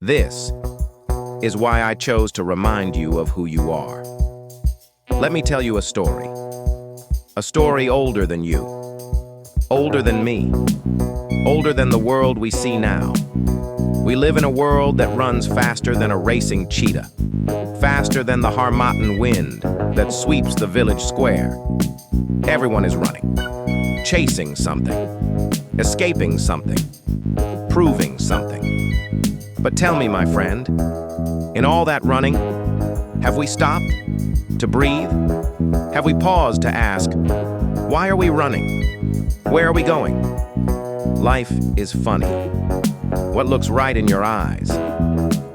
This is why I chose to remind you of who you are. Let me tell you a story. A story older than you, older than me, older than the world we see now. We live in a world that runs faster than a racing cheetah, faster than the Harmattan wind that sweeps the village square. Everyone is running, chasing something, escaping something, proving something. But tell me, my friend, in all that running, have we stopped to breathe? Have we paused to ask, why are we running? Where are we going? Life is funny. What looks right in your eyes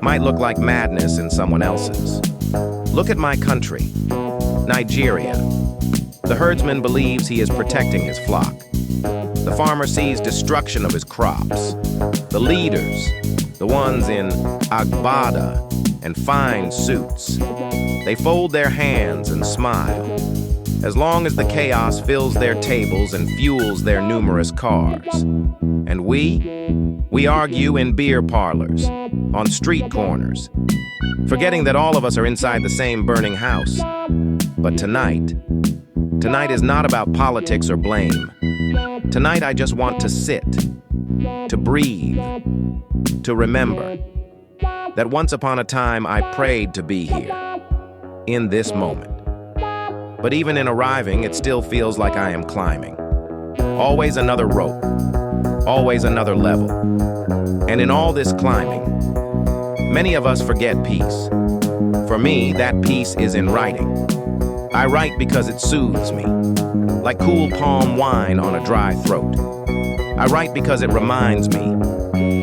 might look like madness in someone else's. Look at my country, Nigeria. The herdsman believes he is protecting his flock. The farmer sees destruction of his crops. The leaders, the ones in agbada and fine suits, they fold their hands and smile, as long as the chaos fills their tables and fuels their numerous cars. And we argue in beer parlors, on street corners, forgetting that all of us are inside the same burning house. But tonight is not about politics or blame. Tonight I just want to sit, to breathe, to remember that once upon a time I prayed to be here, in this moment. But even in arriving, it still feels like I am climbing. Always another rope, always another level. And in all this climbing, many of us forget peace. For me, that peace is in writing. I write because it soothes me, like cool palm wine on a dry throat. I write because it reminds me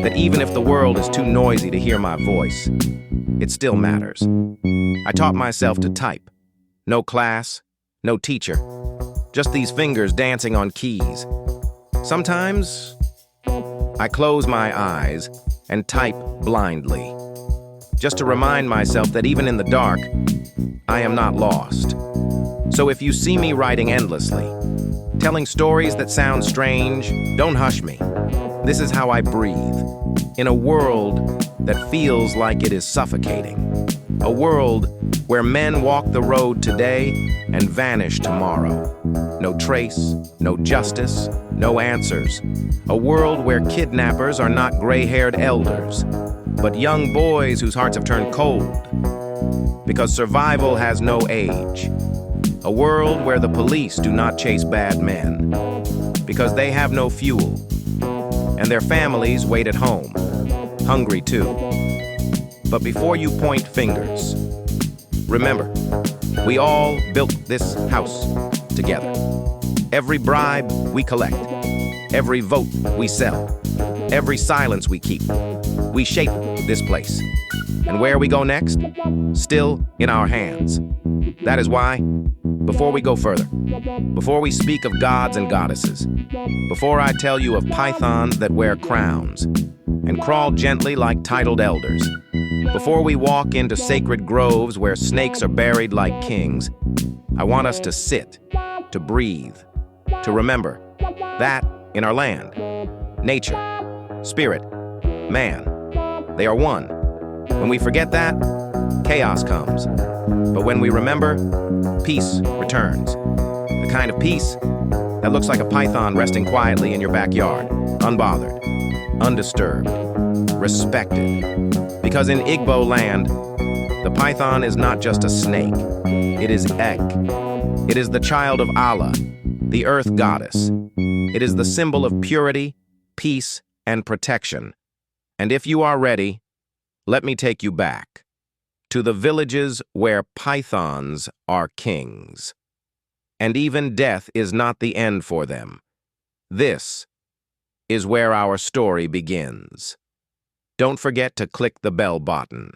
that even if the world is too noisy to hear my voice, it still matters. I taught myself to type. No class, no teacher, just these fingers dancing on keys. Sometimes I close my eyes and type blindly, just to remind myself that even in the dark, I am not lost. So if you see me writing endlessly, telling stories that sound strange, don't hush me. This is how I breathe, in a world that feels like it is suffocating. A world where men walk the road today and vanish tomorrow. No trace, no justice, no answers. A world where kidnappers are not gray-haired elders, but young boys whose hearts have turned cold, because survival has no age. A world where the police do not chase bad men, because they have no fuel, and their families wait at home, hungry too. But before you point fingers, remember, we all built this house together. Every bribe we collect, every vote we sell, every silence we keep, we shape this place. And where we go next? Still in our hands. That is why, before we go further, before we speak of gods and goddesses, before I tell you of pythons that wear crowns and crawl gently like titled elders, before we walk into sacred groves where snakes are buried like kings, I want us to sit, to breathe, to remember that in our land, nature, spirit, man, they are one. When we forget that, chaos comes. But when we remember, peace returns. The kind of peace that looks like a python resting quietly in your backyard, unbothered, undisturbed, respected. Because in Igbo land, the python is not just a snake. It is Ek. It is the child of Allah, the earth goddess. It is the symbol of purity, peace, and protection. And if you are ready, let me take you back to the villages where pythons are kings. And even death is not the end for them. This is where our story begins. Don't forget to click the bell button.